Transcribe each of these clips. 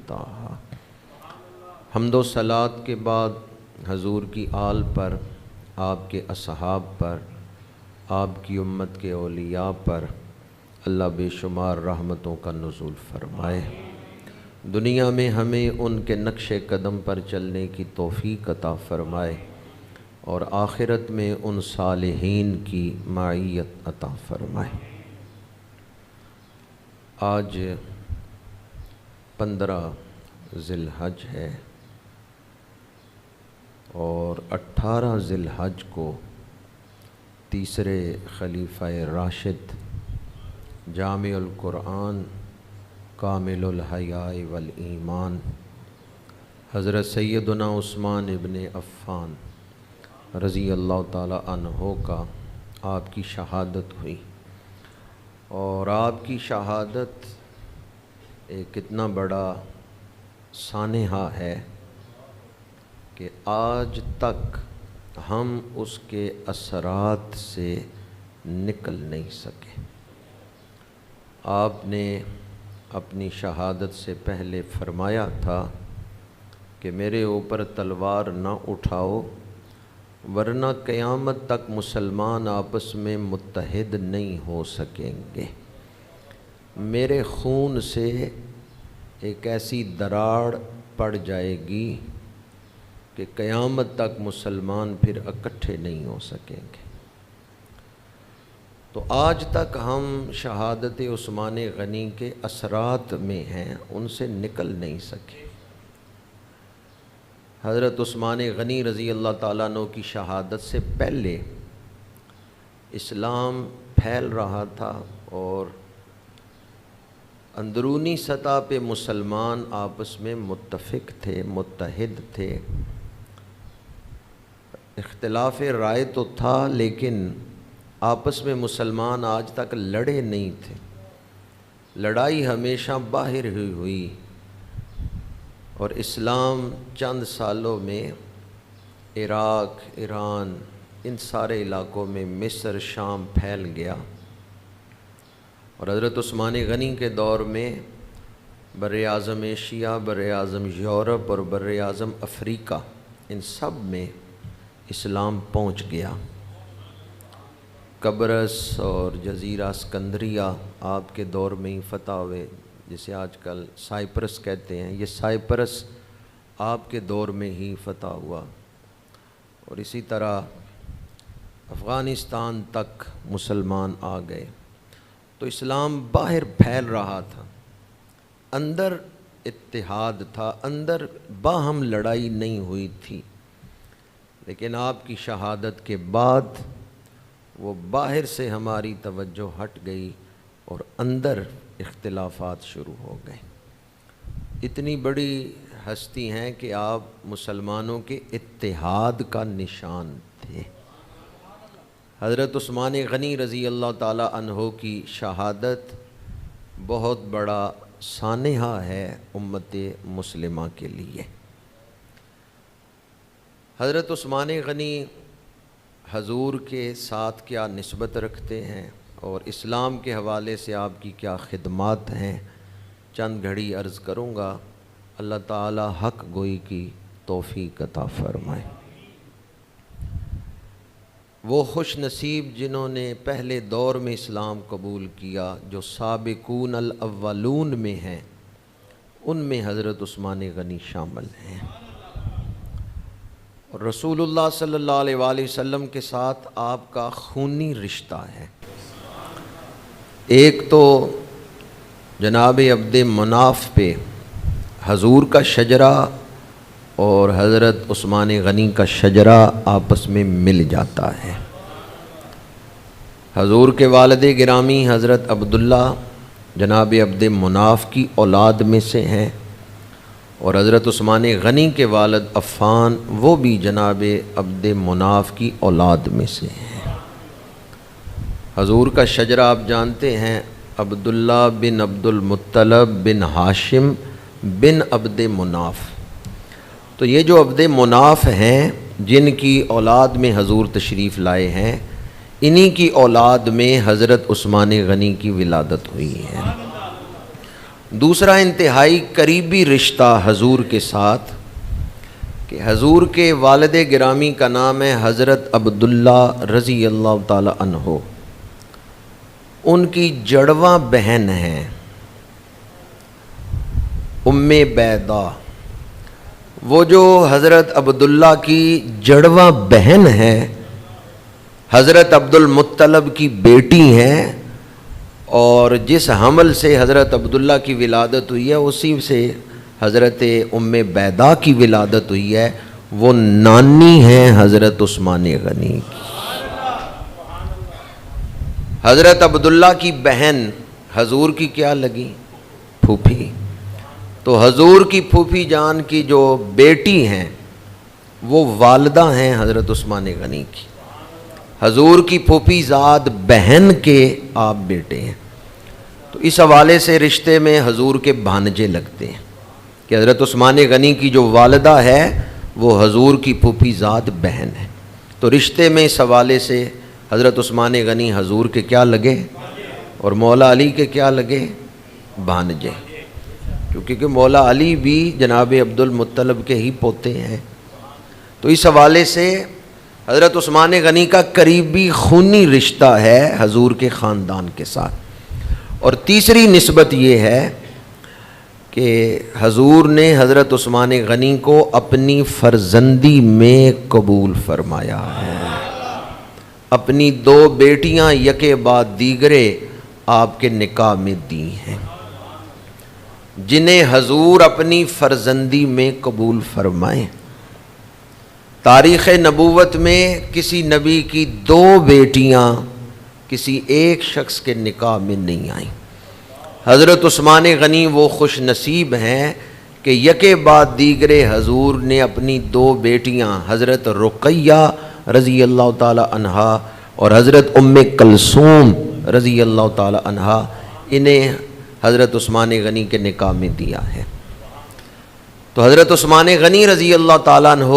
طٰہٰ۔ حمد و صلات کے بعد حضور کی آل پر، آپ کے اصحاب پر، آپ کی امت کے اولیاء پر اللہ بے شمار رحمتوں کا نزول فرمائے۔ دنیا میں ہمیں ان کے نقش قدم پر چلنے کی توفیق عطا فرمائے، اور آخرت میں ان صالحین کی معیت عطا فرمائے۔ آج 15 ذی الحج ہے، اور 18 ذی الحج کو تیسرے خلیفہ راشد جامع القرآن کامل الحیاء والایمان حضرت سیدنا عثمان ابن عفان رضی اللہ تعالی عنہ کا آپ کی شہادت ہوئی، اور آپ کی شہادت ایک کتنا بڑا سانحہ ہے کہ آج تک ہم اس کے اثرات سے نکل نہیں سکے۔ آپ نے اپنی شہادت سے پہلے فرمایا تھا کہ میرے اوپر تلوار نہ اٹھاؤ، ورنہ قیامت تک مسلمان آپس میں متحد نہیں ہو سکیں گے۔ میرے خون سے ایک ایسی دراڑ پڑ جائے گی کہ قیامت تک مسلمان پھر اکٹھے نہیں ہو سکیں گے۔ تو آج تک ہم شہادت عثمان غنی کے اثرات میں ہیں، ان سے نکل نہیں سکے۔ حضرت عثمان غنی رضی اللہ تعالیٰ عنہ کی شہادت سے پہلے اسلام پھیل رہا تھا، اور اندرونی سطح پہ مسلمان آپس میں متفق تھے، متحد تھے۔ اختلاف رائے تو تھا، لیکن آپس میں مسلمان آج تک لڑے نہیں تھے۔ لڑائی ہمیشہ باہر ہوئی، اور اسلام چند سالوں میں عراق، ایران، ان سارے علاقوں میں، مصر، شام پھیل گیا، اور حضرت عثمان غنی کے دور میں بر اعظم ایشیا، بر اعظم یورپ اور بر اعظم افریقہ، ان سب میں اسلام پہنچ گیا۔ قبرص اور جزیرہ اسکندریہ آپ کے دور میں ہی فتح ہوئے، جسے آج کل سائپرس کہتے ہیں۔ یہ سائپرس آپ کے دور میں ہی فتح ہوا، اور اسی طرح افغانستان تک مسلمان آ گئے۔ تو اسلام باہر پھیل رہا تھا، اندر اتحاد تھا، اندر باہم لڑائی نہیں ہوئی تھی۔ لیکن آپ کی شہادت کے بعد وہ باہر سے ہماری توجہ ہٹ گئی، اور اندر اختلافات شروع ہو گئے۔ اتنی بڑی ہستی ہیں کہ آپ مسلمانوں کے اتحاد کا نشان تھے۔ حضرت عثمان غنی رضی اللہ تعالی عنہ کی شہادت بہت بڑا سانحہ ہے امت مسلمہ کے لیے۔ حضرت عثمان غنی حضور کے ساتھ کیا نسبت رکھتے ہیں، اور اسلام کے حوالے سے آپ کی کیا خدمات ہیں، چند گھڑی عرض کروں گا۔ اللہ تعالی حق گوئی کی توفیق عطا فرمائے۔ وہ خوش نصیب جنہوں نے پہلے دور میں اسلام قبول کیا، جو سابقون الاولون میں ہیں، ان میں حضرت عثمان غنی شامل ہیں۔ اور رسول اللہ صلی اللہ علیہ وآلہ وسلم کے ساتھ آپ کا خونی رشتہ ہے۔ ایک تو جناب عبد مناف پہ حضور کا شجرہ اور حضرت عثمان غنی کا شجرہ آپس میں مل جاتا ہے۔ حضور کے والد گرامی حضرت عبداللہ جناب عبد مناف کی اولاد میں سے ہیں، اور حضرت عثمان غنی کے والد عفان وہ بھی جناب عبد مناف کی اولاد میں سے ہیں۔ حضور کا شجرہ آپ جانتے ہیں، عبداللہ بن عبد المطلب بن ہاشم بن عبد مناف۔ تو یہ جو عبد مناف ہیں، جن کی اولاد میں حضور تشریف لائے ہیں، انہی کی اولاد میں حضرت عثمان غنی کی ولادت ہوئی ہے۔ دوسرا انتہائی قریبی رشتہ حضور کے ساتھ کہ حضور کے والد گرامی کا نام ہے حضرت عبداللہ رضی اللہ تعالی عنہ، ان کی جڑواں بہن ہیں ام بیضا۔ وہ جو حضرت عبداللہ کی جڑواں بہن ہے حضرت عبد المطلب کی بیٹی ہیں، اور جس حمل سے حضرت عبداللہ کی ولادت ہوئی ہے اسی سے حضرت ام بیضا کی ولادت ہوئی ہے، وہ نانی ہیں حضرت عثمان غنی کی۔ حضرت عبداللہ کی بہن حضور کی کیا لگی؟ پھوپھی۔ تو حضور کی پھوپھی جان کی جو بیٹی ہیں وہ والدہ ہیں حضرت عثمان غنی کی۔ حضور کی پھوپھی زاد بہن کے آپ بیٹے ہیں، تو اس حوالے سے رشتے میں حضور کے بھانجے لگتے ہیں کہ حضرت عثمان غنی کی جو والدہ ہے وہ حضور کی پھوپھی زاد بہن ہے، تو رشتے میں اس حوالے سے حضرت عثمان غنی حضور کے کیا لگے اور مولا علی کے کیا لگے؟ بھانجے، کیونکہ مولا علی بھی جناب عبد المطلب کے ہی پوتے ہیں۔ تو اس حوالے سے حضرت عثمان غنی کا قریبی خونی رشتہ ہے حضور کے خاندان کے ساتھ۔ اور تیسری نسبت یہ ہے کہ حضور نے حضرت عثمان غنی کو اپنی فرزندی میں قبول فرمایا ہے۔ اپنی 2 بیٹیاں یکے بعد دیگرے آپ کے نکاح میں دی ہیں، جنہیں حضور اپنی فرزندی میں قبول فرمائیں۔ تاریخ نبوت میں کسی نبی کی 2 بیٹیاں کسی ایک شخص کے نکاح میں نہیں آئیں۔ حضرت عثمان غنی وہ خوش نصیب ہیں کہ یکے بعد دیگرے حضور نے اپنی 2 بیٹیاں حضرت رقیہ رضی اللہ تعالی عنہا اور حضرت ام کلثوم رضی اللہ تعالی عنہا، انہیں حضرت عثمان غنی کے نکاح میں دیا ہے۔ تو حضرت عثمان غنی رضی اللہ تعالیٰ عنہ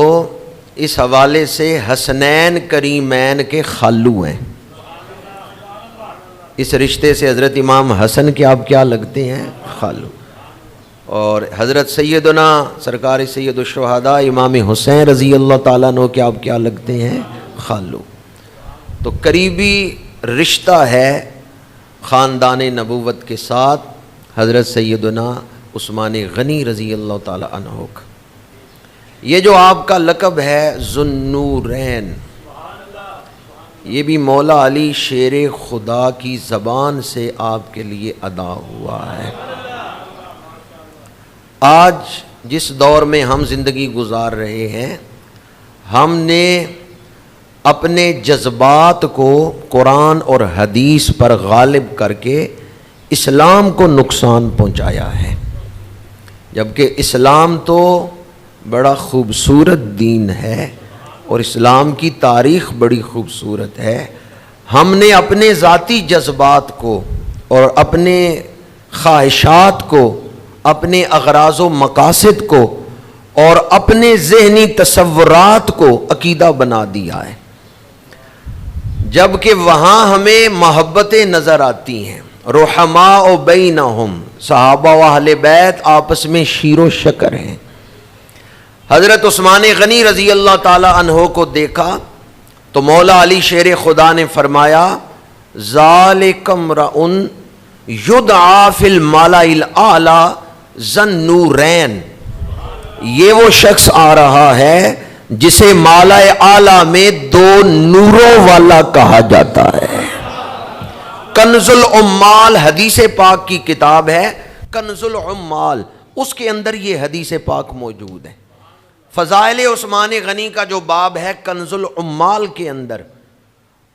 اس حوالے سے حسنین کریمین کے خالو ہیں۔ اس رشتے سے حضرت امام حسن کے آپ کیا لگتے ہیں؟ خالو۔ اور حضرت سیدنا سرکار سید الشہداء امام حسین رضی اللہ تعالیٰ عنہ کے آپ کیا لگتے ہیں؟ خالو۔ تو قریبی رشتہ ہے خاندان نبوت کے ساتھ حضرت سیدنا عثمان غنی رضی اللہ تعالیٰ عنہ کا۔ یہ جو آپ کا لقب ہے ذوالنورین، یہ بھی مولا علی شیر خدا کی زبان سے آپ کے لیے ادا ہوا ہے۔ آج جس دور میں ہم زندگی گزار رہے ہیں، ہم نے اپنے جذبات کو قرآن اور حدیث پر غالب کر کے اسلام کو نقصان پہنچایا ہے، جبکہ اسلام تو بڑا خوبصورت دین ہے اور اسلام کی تاریخ بڑی خوبصورت ہے۔ ہم نے اپنے ذاتی جذبات کو اور اپنے خواہشات کو، اپنے اغراض و مقاصد کو اور اپنے ذہنی تصورات کو عقیدہ بنا دیا ہے، جبکہ وہاں ہمیں محبتیں نظر آتی ہیں۔ رحماء بینہم، صحابہ و اہل بیت آپس میں شیر و شکر ہیں۔ حضرت عثمان غنی رضی اللہ تعالی عنہ کو دیکھا تو مولا علی شیر خدا نے فرمایا ذالک امرؤ یدعا فی الملأ الاعلی ذو النورین، یہ وہ شخص آ رہا ہے جسے مالا اعلیٰ میں 2 نوروں والا کہا جاتا ہے۔ کنز العمال حدیث پاک کی کتاب ہے، کنز العمال، اس کے اندر یہ حدیث پاک موجود ہے۔ فضائل عثمان غنی کا جو باب ہے کنز العمال کے اندر،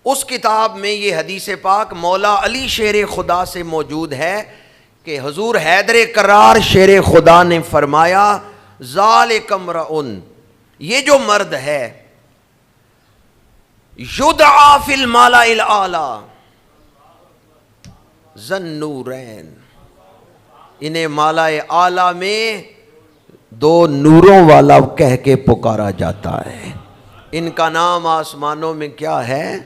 اس کتاب میں یہ حدیث پاک مولا علی شیر خدا سے موجود ہے کہ حضور حیدر کرار شیر خدا نے فرمایا ذالک امرؤ، یہ جو مرد ہے یدعا فی الملأ الاعلی ذو النورین، انہیں مالا اعلیٰ میں 2 نوروں والا کہہ کے پکارا جاتا ہے۔ ان کا نام آسمانوں میں کیا ہے؟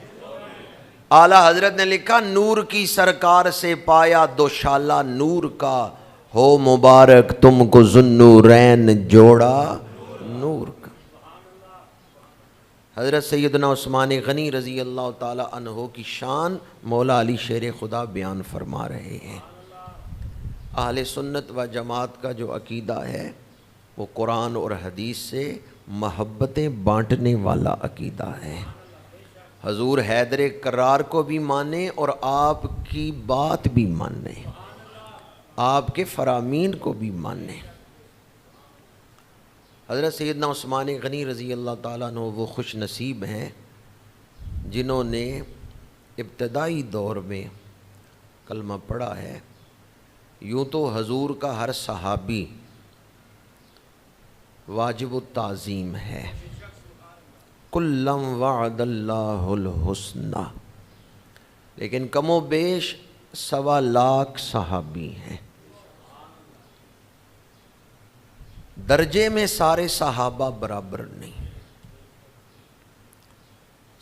اعلیٰ حضرت نے لکھا نور کی سرکار سے پایا دوشالہ نور کا، ہو مبارک تم کو ذوالنورین جوڑا نور کا۔ حضرت سیدنا عثمان غنی رضی اللہ تعالی عنہ کی شان مولا علی شیر خدا بیان فرما رہے ہیں۔ اہل سنت و جماعت کا جو عقیدہ ہے وہ قرآن اور حدیث سے محبتیں بانٹنے والا عقیدہ ہے۔ حضور حیدر کرار کو بھی مانیں اور آپ کی بات بھی مانیں، آپ کے فرامین کو بھی مانیں۔ حضرت سیدنا عثمان غنی رضی اللہ تعالیٰ عنہ وہ خوش نصیب ہیں جنہوں نے ابتدائی دور میں کلمہ پڑھا ہے۔ یوں تو حضور کا ہر صحابی واجب التعظیم ہے، کلم وعد اللہ الحسنی، لیکن کم و بیش 1.25 لاکھ صحابی ہیں۔ درجے میں سارے صحابہ برابر نہیں۔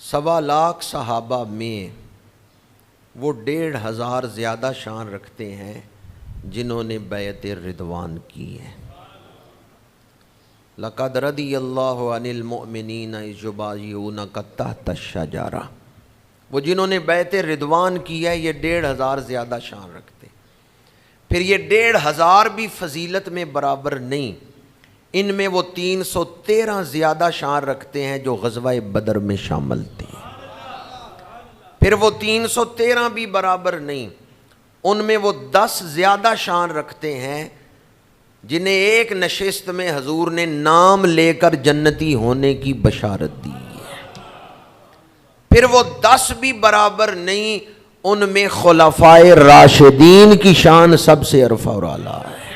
1.25 لاکھ صحابہ میں وہ 1,500 زیادہ شان رکھتے ہیں جنہوں نے بیعت رضوان کی ہے۔ لقد رضی اللہ عن المؤمنین اذ یبایعونک تحت الشجرہ، وہ جنہوں نے بیعت رضوان کی ہے یہ 1,500 زیادہ شان رکھتے۔ پھر یہ 1,500 بھی فضیلت میں برابر نہیں، ان میں وہ 313 زیادہ شان رکھتے ہیں جو غزوہ بدر میں شامل تھے۔ پھر وہ 313 بھی برابر نہیں، ان میں وہ 10 زیادہ شان رکھتے ہیں جنہیں ایک نشست میں حضور نے نام لے کر جنتی ہونے کی بشارت دی ہے۔ پھر وہ 10 بھی برابر نہیں، ان میں خلفائے راشدین کی شان سب سے عرفہ اور اعلیٰ ہے۔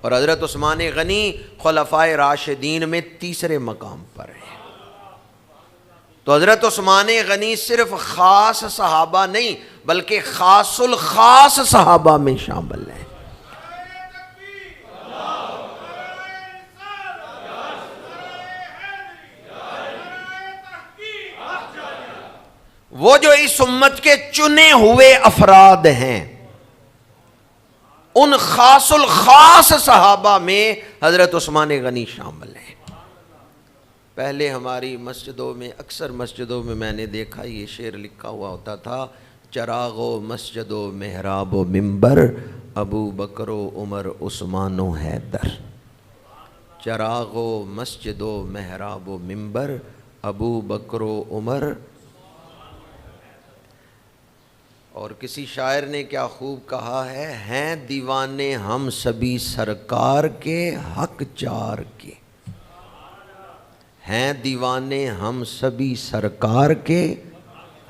اور حضرت عثمان غنی خلفائے راشدین میں تیسرے مقام پر ہے۔ تو حضرت عثمان غنی صرف خاص صحابہ نہیں بلکہ خاص الخاص صحابہ میں شامل ہیں۔ وہ جو اس امت کے چنے ہوئے افراد ہیں، ان خاص الخاص صحابہ میں حضرت عثمان غنی شامل ہیں۔ پہلے ہماری مسجدوں میں، اکثر مسجدوں میں میں نے دیکھا یہ شعر لکھا ہوا ہوتا تھا، چراغ و مسجد و محراب و منبر، ابو بکر و عمر عثمان و حیدر۔ چراغ و مسجد و محراب و منبر، ابو بکر و عمر۔ اور کسی شاعر نے کیا خوب کہا ہے، ہیں دیوانے ہم سبھی سرکار کے حق چار کے، ہیں دیوانے ہم سبھی سرکار کے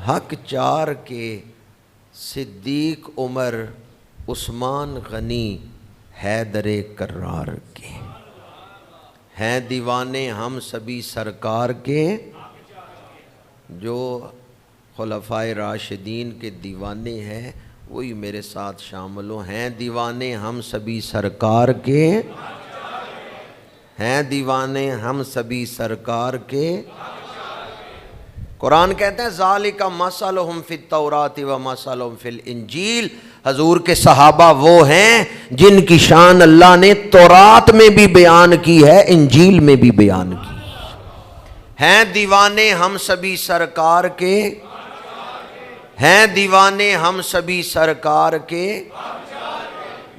حق چار کے، صدیق عمر عثمان غنی حیدر کرار کے۔ ہیں دیوانے ہم سبھی سرکار کے، جو خلفائے راشدین کے دیوانے ہیں وہی میرے ساتھ شامل ہوں۔ ہیں دیوانے ہم سبھی سرکار کے، ہیں دیوانے ہم سبھی سرکار کے۔ قرآن کہتے ہیں ذالک مثلہم فی التوراۃ و مثلہم فی الانجیل، حضور کے صحابہ وہ ہیں جن کی شان اللہ نے تورات میں بھی بیان کی ہے، انجیل میں بھی بیان کی۔ ہیں دیوانے ہم سبھی سرکار کے، ہیں دیوانے ہم سبھی سرکار کے۔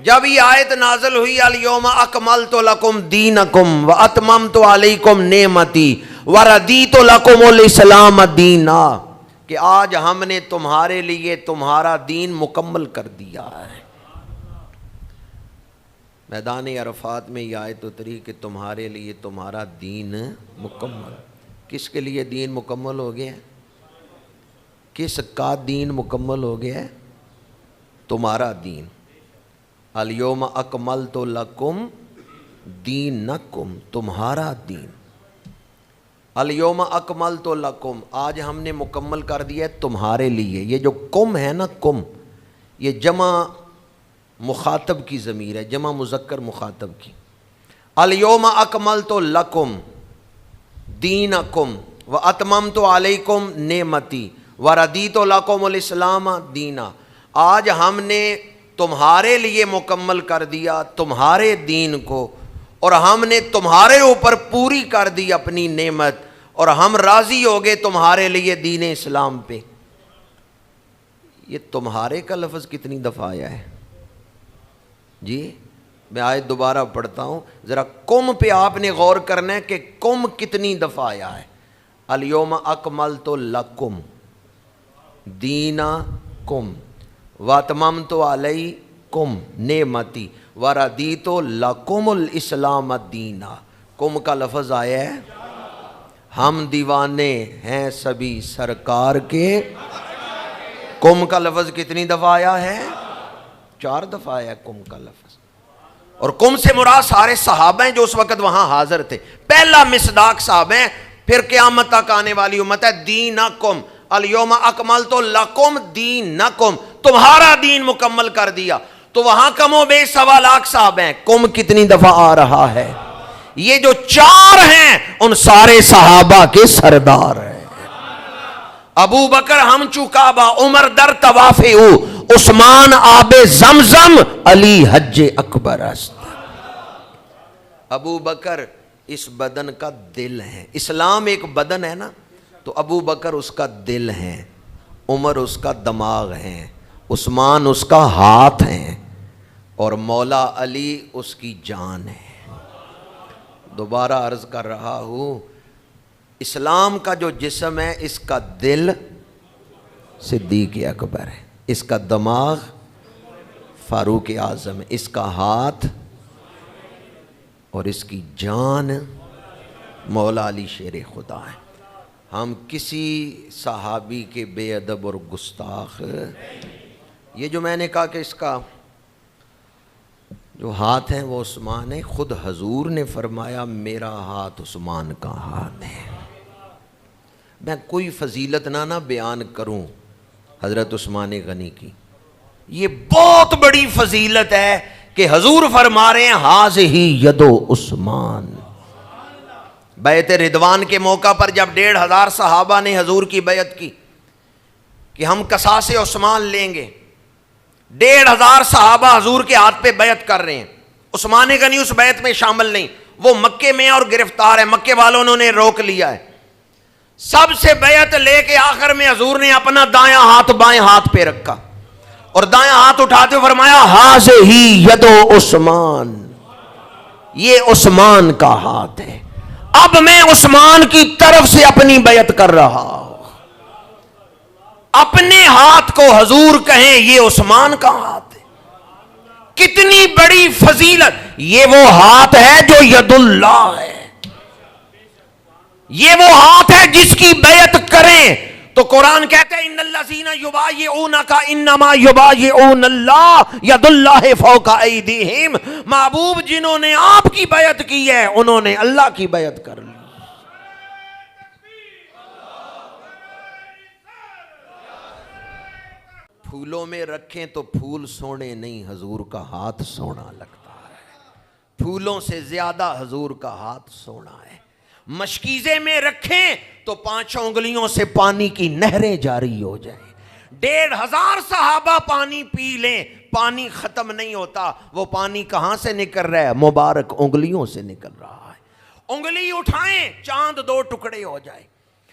جب یہ آیت نازل ہوئی الیوم اکملت لکم دینکم واتممت علیکم نعمتی وردیت لکم الاسلام دینا، کہ آج ہم نے تمہارے لیے تمہارا دین مکمل کر دیا ہے۔ میدان عرفات میں یہ آیت اتری کہ تمہارے لیے تمہارا دین مکمل۔ کس کے لیے دین مکمل ہو گیا؟ کس کا دین مکمل ہو گیا ہے؟ تمہارا دین۔ الیوم اکملت لکم دینکم، تمہارا دین۔ الیوم اکملت لکم، آج ہم نے مکمل کر دیا ہے تمہارے لیے۔ یہ جو کم ہے نا، کم، یہ جمع مخاطب کی ضمیر ہے، جمع مذکر مخاطب کی۔ الیوم اکملت لکم دینکم واتممت علیکم نعمتی وردیت لکم الاسلام دینا، آج ہم نے تمہارے لیے مکمل کر دیا تمہارے دین کو، اور ہم نے تمہارے اوپر پوری کر دی اپنی نعمت، اور ہم راضی ہو گئے تمہارے لیے دین اسلام پہ۔ یہ تمہارے کا لفظ کتنی دفعہ آیا ہے جی؟ میں آیت دوبارہ پڑھتا ہوں، ذرا کم پہ آپ نے غور کرنا ہے کہ کم کتنی دفعہ آیا ہے۔ الیوم اکملت لکم دینکم واتممت علیکم نعمتی وردیت لکم الاسلام دینا۔ کم کا لفظ آیا ہے، ہم دیوانے ہیں سبھی سرکار کے۔ کم کا لفظ کتنی دفعہ آیا ہے؟ 4 دفعہ آیا ہے کم کا لفظ، اور کم سے مراد سارے صحابہ ہیں جو اس وقت وہاں حاضر تھے۔ پہلا مصداق صحابہ ہیں، پھر قیامت تک آنے والی امت ہے۔ دینکم الیوم اکملت لکم دینکم، تمہارا دین مکمل کر دیا۔ تو وہاں کم و بیش 1.25 لاکھ صحابہ ہیں، کم کتنی دفعہ آ رہا ہے؟ یہ جو 4 ہیں ان سارے صحابہ کے سردار ہیں۔ ابو بکر ہم چکابہ، عمر در طواف او، عثمان آب زمزم، علی حج اکبر است۔ ابو بکر اس بدن کا دل ہے۔ اسلام ایک بدن ہے نا، تو ابو بکر اس کا دل ہے، عمر اس کا دماغ ہے، عثمان اس کا ہاتھ ہے، اور مولا علی اس کی جان ہے۔ دوبارہ عرض کر رہا ہوں، اسلام کا جو جسم ہے اس کا دل صدیق اکبر ہے، اس کا دماغ فاروق اعظم ہے، اس کا ہاتھ اور اس کی جان مولا علی شیر خدا ہے۔ ہم کسی صحابی کے بے ادب اور گستاخ، یہ جو میں نے کہا کہ اس کا جو ہاتھ ہے وہ عثمان ہے، خود حضور نے فرمایا میرا ہاتھ عثمان کا ہاتھ ہے۔ میں کوئی فضیلت نہ بیان کروں حضرت عثمان غنی کی، یہ بہت بڑی فضیلت ہے کہ حضور فرما رہے ہیں ہذہ ید عثمان۔ بیعت رضوان کے موقع پر جب 1,500 صحابہ نے حضور کی بیعت کی کہ ہم قصاص عثمان لیں گے، 1,500 صحابہ حضور کے ہاتھ پہ بیعت کر رہے ہیں، عثمان غنی اس بیعت میں شامل نہیں، وہ مکے میں اور گرفتار ہے، مکے والوں نے روک لیا ہے۔ سب سے بیعت لے کے آخر میں حضور نے اپنا دایاں ہاتھ بائیں ہاتھ پہ رکھا اور دایاں ہاتھ اٹھاتے فرمایا ہذہ ید عثمان، یہ عثمان کا ہاتھ ہے، اب میں عثمان کی طرف سے اپنی بیعت کر رہا ہوں۔ اپنے ہاتھ کو حضور کہیں یہ عثمان کا ہاتھ ہے، کتنی بڑی فضیلت۔ یہ وہ ہاتھ ہے جو ید اللہ ہے، یہ وہ ہاتھ ہے جس کی بیعت کریں تو قرآن کہتا ہے ان الذین یبایعونک انما یبایعون اللہ ید اللہ فوق ایدیہم، محبوب جنہوں نے آپ کی بیعت کی ہے انہوں نے اللہ کی بیعت کر لی۔ پھولوں میں رکھیں تو پھول سونے نہیں، حضور کا ہاتھ سونا لگتا ہے، پھولوں سے زیادہ حضور کا ہاتھ سونا ہے۔ مشکیزے میں رکھیں تو 5 انگلیوں سے پانی کی نہریں جاری ہو جائیں، 1,500 صحابہ پانی پی لیں، پانی ختم نہیں ہوتا۔ وہ پانی کہاں سے نکل رہا ہے؟ مبارک انگلیوں سے نکل رہا ہے۔ انگلی اٹھائیں چاند 2 ٹکڑے ہو جائے،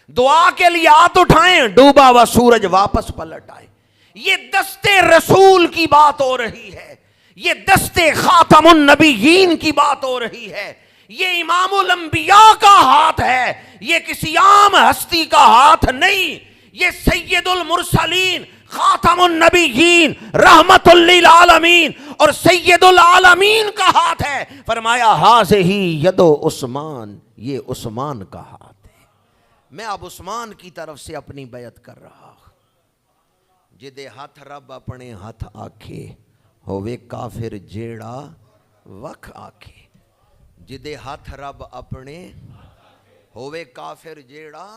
دعا کے لیے ہاتھ اٹھائیں ڈوبا ہوا سورج واپس پلٹ آئے۔ یہ دستے رسول کی بات ہو رہی ہے، یہ دستے خاتم النبیین کی بات ہو رہی ہے، یہ امام الانبیاء کا ہاتھ ہے، یہ کسی عام ہستی کا ہاتھ نہیں، یہ سید المرسلین خاتم النبیین رحمت للعالمین اور سید العالمین کا ہاتھ ہے۔ فرمایا ہذہ ید عثمان، یہ عثمان کا ہاتھ ہے۔ میں اب عثمان کی طرف سے اپنی بیعت کر رہا ہوں۔ جدے ہاتھ رب اپنے ہاتھ آکھے ہووے کافر جیڑا وکھ آکھے، جدے ہاتھ رب اپنے ہووے کافر جیڑا،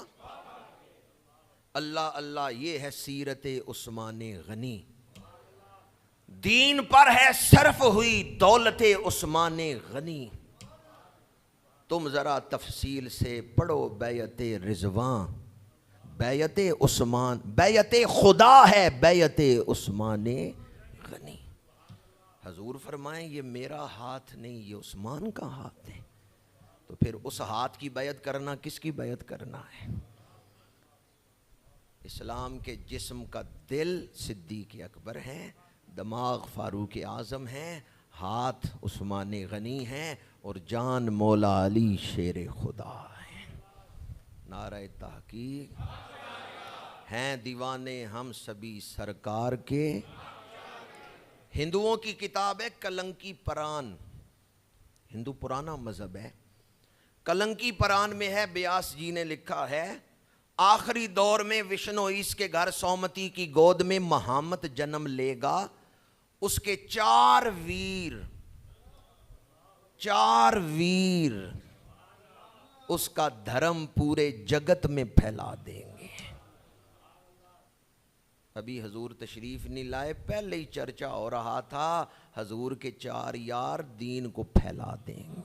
اللہ اللہ یہ ہے سیرت عثمان غنی، دین پر ہے صرف ہوئی دولت عثمان غنی۔ تم ذرا تفصیل سے پڑھو بیعت رضوان، بیعت عثمان، بیعت خدا ہے بیعت عثمان غنی۔ حضور فرمائیں یہ میرا ہاتھ نہیں، یہ عثمان کا ہاتھ ہے، تو پھر اس ہاتھ کی بیعت کرنا کس کی بیعت کرنا ہے؟ اسلام کے جسم کا دل صدیق اکبر ہے، دماغ فاروق اعظم ہے، ہاتھ عثمان غنی ہیں، اور جان مولا علی شیر خدا ہے۔ نعرہ تحقیق، ہیں دیوانے ہم سبھی سرکار کے۔ ہندوؤں کی کتاب ہے کلنکی پران، ہندو پرانا مذہب ہے، کلنکی پران میں ہے، بیاس جی نے لکھا ہے آخری دور میں وشنو ایس کے گھر سومتی کی گود میں مہامت جنم لے گا، اس کے چار ویر اس کا دھرم پورے جگت میں پھیلا دیں گے۔ ابھی حضور تشریف نہیں لائے، پہلے ہی چرچا ہو رہا تھا حضور کے چار یار دین کو پھیلا دیں گے۔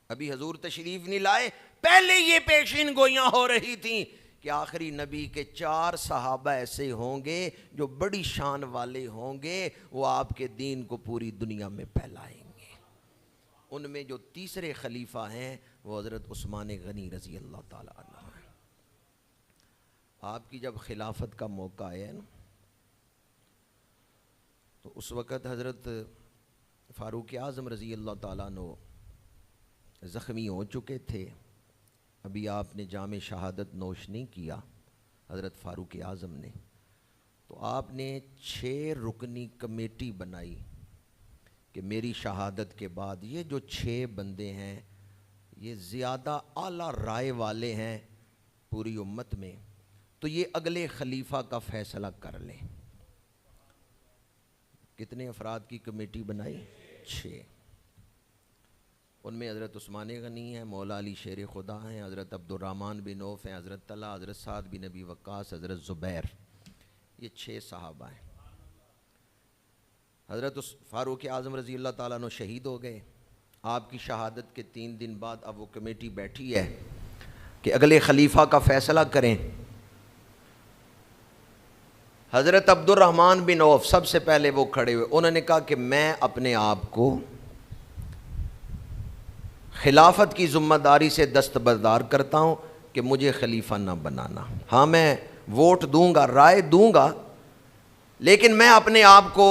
ابھی حضور تشریف نہیں لائے، پہلے یہ پیشین گوئیاں ہو رہی تھیں کہ آخری نبی کے چار صحابہ ایسے ہوں گے جو بڑی شان والے ہوں گے، وہ آپ کے دین کو پوری دنیا میں پھیلائیں گے۔ ان میں جو تیسرے خلیفہ ہیں وہ حضرت عثمان غنی رضی اللہ تعالیٰ عنہ ہیں۔ آپ کی جب خلافت کا موقع ہے نا، تو اس وقت حضرت فاروق اعظم رضی اللہ تعالیٰ عنہ زخمی ہو چکے تھے، ابھی آپ نے جام شہادت نوش نہیں کیا حضرت فاروق اعظم نے، تو آپ نے 6 رکنی کمیٹی بنائی کہ میری شہادت کے بعد یہ جو 6 بندے ہیں یہ زیادہ اعلیٰ رائے والے ہیں پوری امت میں، تو یہ اگلے خلیفہ کا فیصلہ کر لیں۔ کتنے افراد کی کمیٹی بنائی؟ 6۔ ان میں حضرت عثمان غنی ہیں، مولا علی شیر خدا ہیں، حضرت عبد الرحمن بن عوف ہیں، حضرت طلحہ، حضرت سعد بن ابی وقاص، حضرت زبیر، یہ 6 صحابہ ہیں۔ حضرت فاروق اعظم رضی اللہ تعالیٰ عنہ شہید ہو گئے۔ آپ کی شہادت کے 3 دن بعد اب وہ کمیٹی بیٹھی ہے کہ اگلے خلیفہ کا فیصلہ کریں۔ حضرت عبد الرحمن بن عوف سب سے پہلے وہ کھڑے ہوئے، انہوں نے کہا کہ میں اپنے آپ کو خلافت کی ذمہ داری سے دستبردار کرتا ہوں کہ مجھے خلیفہ نہ بنانا۔ ہاں میں ووٹ دوں گا، رائے دوں گا، لیکن میں اپنے آپ کو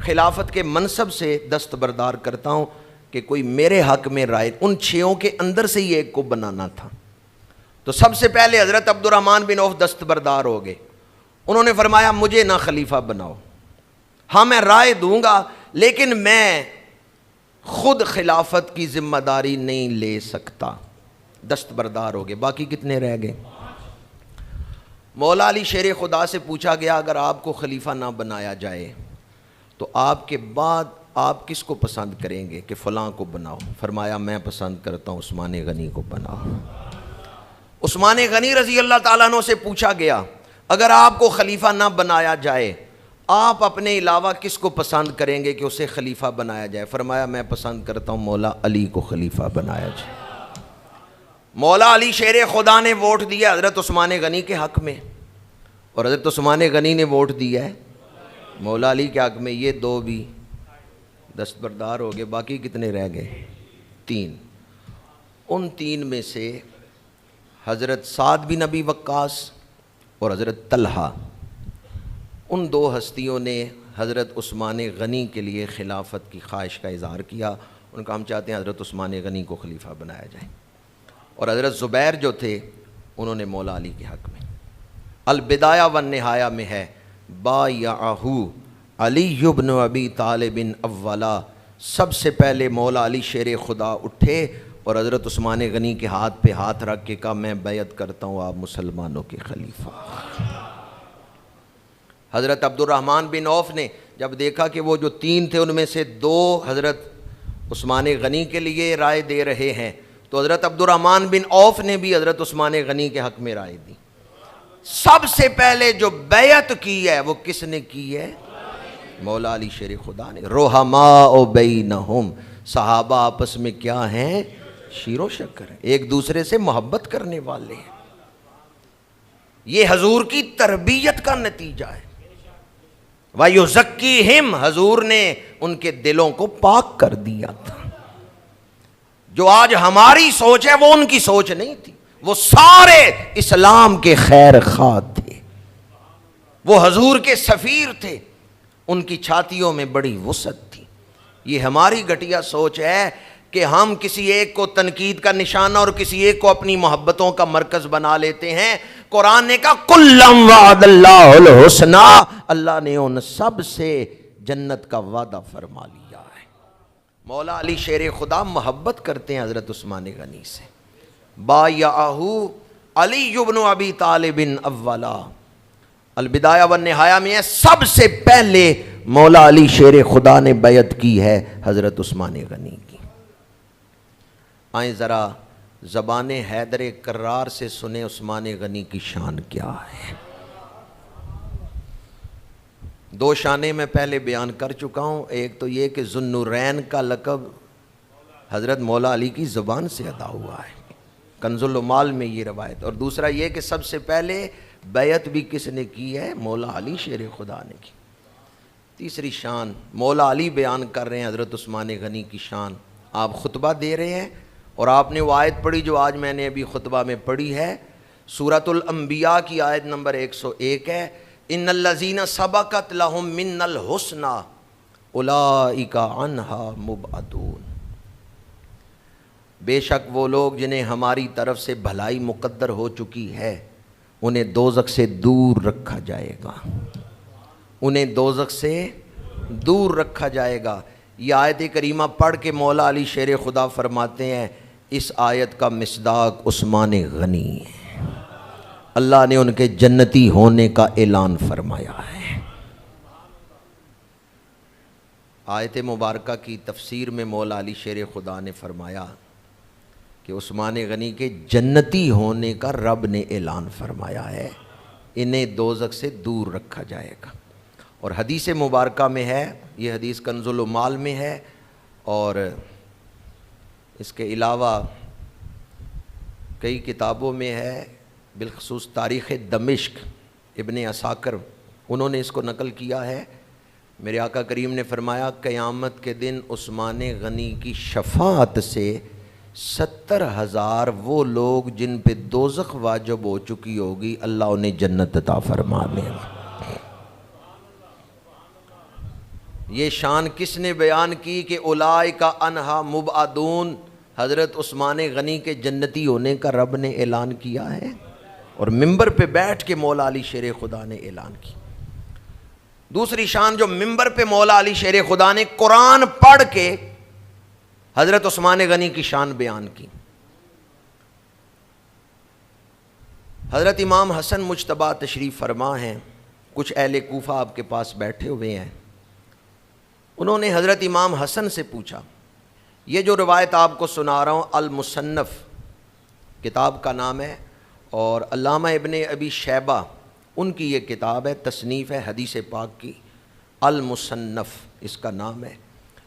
خلافت کے منصب سے دستبردار کرتا ہوں کہ کوئی میرے حق میں رائے، ان 6 کے اندر سے ہی ایک کو بنانا تھا۔ تو سب سے پہلے حضرت عبد الرحمن بن عوف دستبردار ہو گئے، انہوں نے فرمایا مجھے نہ خلیفہ بناؤ، ہاں میں رائے دوں گا لیکن میں خود خلافت کی ذمہ داری نہیں لے سکتا، دستبردار ہو گئے۔ باقی کتنے رہ گئے؟ مولا علی شیر خدا سے پوچھا گیا اگر آپ کو خلیفہ نہ بنایا جائے تو آپ کے بعد آپ کس کو پسند کریں گے کہ فلاں کو بناؤ؟ فرمایا میں پسند کرتا ہوں عثمان غنی کو بناؤ۔ عثمان غنی رضی اللہ تعالیٰ عنہ سے پوچھا گیا اگر آپ کو خلیفہ نہ بنایا جائے آپ اپنے علاوہ کس کو پسند کریں گے کہ اسے خلیفہ بنایا جائے؟ فرمایا میں پسند کرتا ہوں مولا علی کو خلیفہ بنایا جائے۔ مولا علی شیر خدا نے ووٹ دیا حضرت عثمان غنی کے حق میں، اور حضرت عثمان غنی نے ووٹ دیا ہے مولا علی کے حق میں، یہ 2 بھی دستبردار ہو گئے۔ باقی کتنے رہ گئے؟ 3۔ ان 3 میں سے حضرت سعد بن ابی وقاص اور حضرت طلحہ، ان 2 ہستیوں نے حضرت عثمان غنی کے لیے خلافت کی خواہش کا اظہار کیا، ان کا ہم چاہتے ہیں حضرت عثمان غنی کو خلیفہ بنایا جائے۔ اور حضرت زبیر جو تھے انہوں نے مولا علی کے حق میں۔ البدایہ والنہایہ میں ہے بایعہ علی بن ابی طالب اولا، سب سے پہلے مولا علی شیر خدا اٹھے اور حضرت عثمان غنی کے ہاتھ پہ ہاتھ رکھ کے کہا میں بیعت کرتا ہوں آپ مسلمانوں کے خلیفہ۔ حضرت عبد الرحمن بن عوف نے جب دیکھا کہ وہ جو 3 تھے ان میں سے 2 حضرت عثمان غنی کے لیے رائے دے رہے ہیں، تو حضرت عبد الرحمن بن عوف نے بھی حضرت عثمان غنی کے حق میں رائے دی۔ سب سے پہلے جو بیعت کی ہے وہ کس نے کی ہے؟ مولا علی شیر خدا نے۔ رحماء بینہم، صحابہ آپس میں کیا ہیں؟ شیر و شکر، ایک دوسرے سے محبت کرنے والے ہیں۔ یہ حضور کی تربیت کا نتیجہ ہے۔ وَيُزَكِّيهِمْ، حضور نے ان کے دلوں کو پاک کر دیا تھا۔ جو آج ہماری سوچ ہے وہ ان کی سوچ نہیں تھی، وہ سارے اسلام کے خیر خواہ تھے، وہ حضور کے سفیر تھے، ان کی چھاتیوں میں بڑی وسعت تھی۔ یہ ہماری گھٹیا سوچ ہے کہ ہم کسی ایک کو تنقید کا نشانہ اور کسی ایک کو اپنی محبتوں کا مرکز بنا لیتے ہیں۔ قرآن نے کہا کُلًّا وعد اللہ الحسنی، اللہ نے ان سب سے جنت کا وعدہ فرما لیا ہے۔ مولا علی شیر خدا محبت کرتے ہیں حضرت عثمان غنی سے۔ بایعہ علی بن ابی طالب اولا، البدایہ والنہایہ میں ہے، سب سے پہلے مولا علی شیر خدا نے بیعت کی ہے حضرت عثمان غنی کی۔ آئیں ذرا زبان حیدر کرار سے سنیں عثمان غنی کی شان کیا ہے۔ دو شانیں میں پہلے بیان کر چکا ہوں، ایک تو یہ کہ ذو النورین کا لقب حضرت مولا علی کی زبان سے ادا ہوا ہے، کنز العمال میں یہ روایت، اور دوسرا یہ کہ سب سے پہلے بیعت بھی کس نے کی ہے؟ مولا علی شیر خدا نے کی۔ تیسری شان مولا علی بیان کر رہے ہیں حضرت عثمان غنی کی شان۔ آپ خطبہ دے رہے ہیں اور آپ نے وہ آیت پڑھی جو آج میں نے ابھی خطبہ میں پڑھی ہے، سورۃ الانبیاء کی آیت نمبر 101 ہے، ان الذین سبقت لہم من الحسنی اولئک عنہا مبعدون، بے شک وہ لوگ جنہیں ہماری طرف سے بھلائی مقدر ہو چکی ہے انہیں دوزخ سے دور رکھا جائے گا، انہیں دوزخ سے دور رکھا جائے گا۔ یہ آیت کریمہ پڑھ کے مولا علی شیر خدا فرماتے ہیں اس آیت کا مصداق عثمان غنی ہے، اللہ نے ان کے جنتی ہونے کا اعلان فرمایا ہے۔ آیت مبارکہ کی تفسیر میں مولا علی شیر خدا نے فرمایا کہ عثمان غنی کے جنتی ہونے کا رب نے اعلان فرمایا ہے، انہیں دوزخ سے دور رکھا جائے گا۔ اور حدیث مبارکہ میں ہے، یہ حدیث کنز العمال میں ہے، اور اس کے علاوہ کئی کتابوں میں ہے، بالخصوص تاریخ دمشق ابن عساکر انہوں نے اس کو نقل کیا ہے۔ میرے آقا کریم نے فرمایا قیامت کے دن عثمان غنی کی شفاعت سے 70,000 وہ لوگ جن پہ دوزخ واجب ہو چکی ہوگی اللہ انہیں جنت عطا فرما دے گا۔ یہ شان کس نے بیان کی کہ اولئک عنہا مبعدون، حضرت عثمان غنی کے جنتی ہونے کا رب نے اعلان کیا ہے، اور ممبر پہ بیٹھ کے مولا علی شیر خدا نے اعلان کی۔ دوسری شان جو ممبر پہ مولا علی شیر خدا نے قرآن پڑھ کے حضرت عثمان غنی کی شان بیان کی۔ حضرت امام حسن مجتبیٰ تشریف فرما ہیں، کچھ اہل کوفہ آپ کے پاس بیٹھے ہوئے ہیں، انہوں نے حضرت امام حسن سے پوچھا، یہ جو روایت آپ کو سنا رہا ہوں المصنف کتاب کا نام ہے، اور علامہ ابن ابی شیبہ ان کی یہ کتاب ہے، تصنیف ہے حدیث پاک کی، المصنف اس کا نام ہے،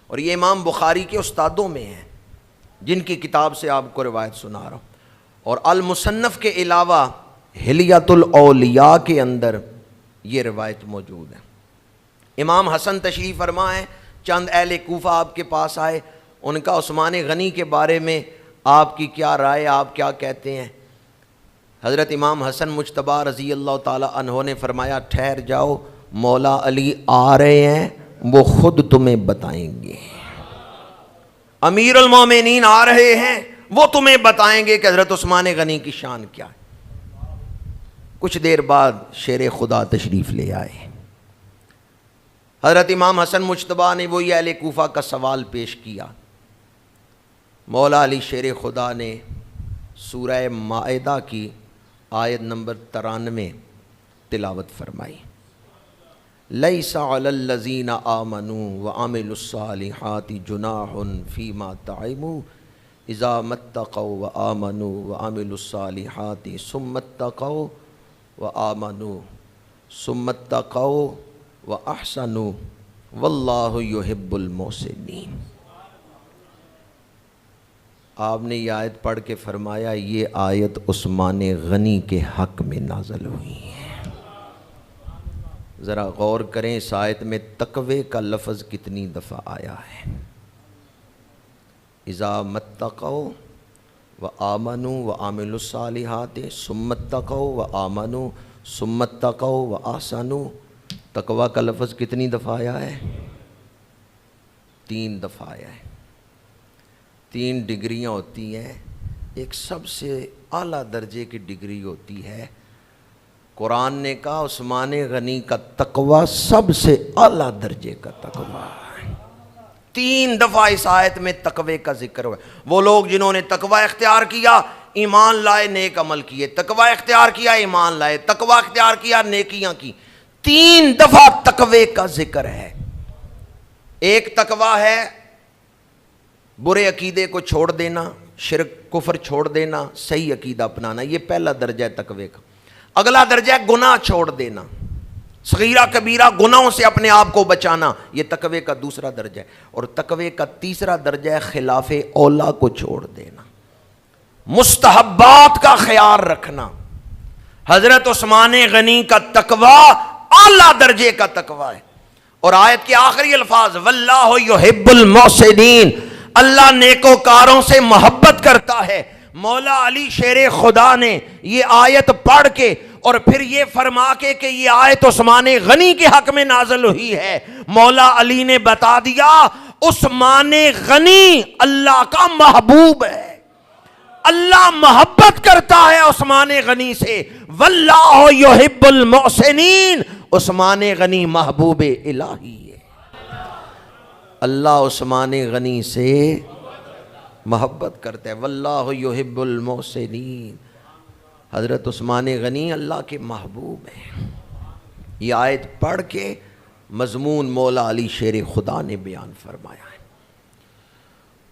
اور یہ امام بخاری کے استادوں میں ہیں جن کی کتاب سے آپ کو روایت سنا رہا ہوں۔ اور المصنف کے علاوہ حلیۃ الاولیاء کے اندر یہ روایت موجود ہے۔ امام حسن تشریف فرما ہے، چند اہل کوفہ آپ کے پاس آئے، ان کا عثمان غنی کے بارے میں آپ کی کیا رائے، آپ کیا کہتے ہیں؟ حضرت امام حسن مجتبیٰ رضی اللہ تعالی عنہ نے فرمایا ٹھہر جاؤ، مولا علی آ رہے ہیں، وہ خود تمہیں بتائیں گے، امیر المومنین آ رہے ہیں، وہ تمہیں بتائیں گے کہ حضرت عثمان غنی کی شان کیا ہے۔ کچھ دیر بعد شیر خدا تشریف لے آئے، حضرت امام حسن مجتبیٰ نے وہی اہل کوفہ کا سوال پیش کیا، مولا علی شیر خدا نے سورہ مائدہ کی آیت نمبر 93 تلاوت فرمائی، لیس علی الذین آمنوا وعملوا الصالحات جناح فیما طعموا اذا اتقوا وآمنوا وعملوا الصالحات ثم اتقوا وآمنوا ثم اتقوا واحسنوا واللہ یحب المحسنین۔ آپ نے یہ آیت پڑھ کے فرمایا یہ آیت عثمان غنی کے حق میں نازل ہوئی ہے، ذرا غور کریں اس آیت میں تقوی کا لفظ کتنی دفعہ آیا ہے. اذا متقوا وآمنوا وعملوا الصالحات ثم اتقوا وآمنوا ثم اتقوا واحسنوا. تقوی کا لفظ کتنی دفعہ آیا ہے؟ 3 دفعہ آیا ہے. 3 ڈگریاں ہوتی ہیں. ایک سب سے اعلیٰ درجے کی ڈگری ہوتی ہے، قرآن نے کہا عثمان غنی کا تقوی سب سے اعلیٰ درجے کا تقوی ہے. 3 دفعہ اس آیت میں تقوی کا ذکر ہوا. وہ لوگ جنہوں نے تقوی اختیار کیا ایمان لائے، نیک عمل کیے، تقوی اختیار کیا ایمان لائے، تقوی اختیار کیا نیکیاں کی. 3 دفعہ تقوی کا ذکر ہے. ایک تقوی ہے برے عقیدے کو چھوڑ دینا، شرک کفر چھوڑ دینا، صحیح عقیدہ اپنانا، یہ پہلا درجہ ہے تقوی کا. اگلا درجہ ہے گناہ چھوڑ دینا، صغیرہ کبیرہ گناہوں سے اپنے آپ کو بچانا، یہ تقوی کا دوسرا درجہ ہے. اور تقوی کا تیسرا درجہ ہے خلاف اولا کو چھوڑ دینا، مستحبات کا خیال رکھنا. حضرت عثمان غنی کا تقوی اعلیٰ درجے کا تقوی ہے. اور آیت کے آخری الفاظ واللہ یحب المحسنین، اللہ نیکوکاروں سے محبت کرتا ہے. مولا علی شیر خدا نے یہ آیت پڑھ کے اور پھر یہ فرما کے کہ یہ آیت عثمان غنی کے حق میں نازل ہوئی ہے، مولا علی نے بتا دیا عثمان غنی اللہ کا محبوب ہے، اللہ محبت کرتا ہے عثمان غنی سے. واللہ یحب المحسنین، عثمان غنی محبوب الہی ہے. اللہ عثمان غنی سے محبت کرتا ہے. واللہ یحب المحسنین، حضرت عثمان غنی اللہ کے محبوب ہیں. یہ آیت پڑھ کے مضمون مولا علی شیر خدا نے بیان فرمایا ہے.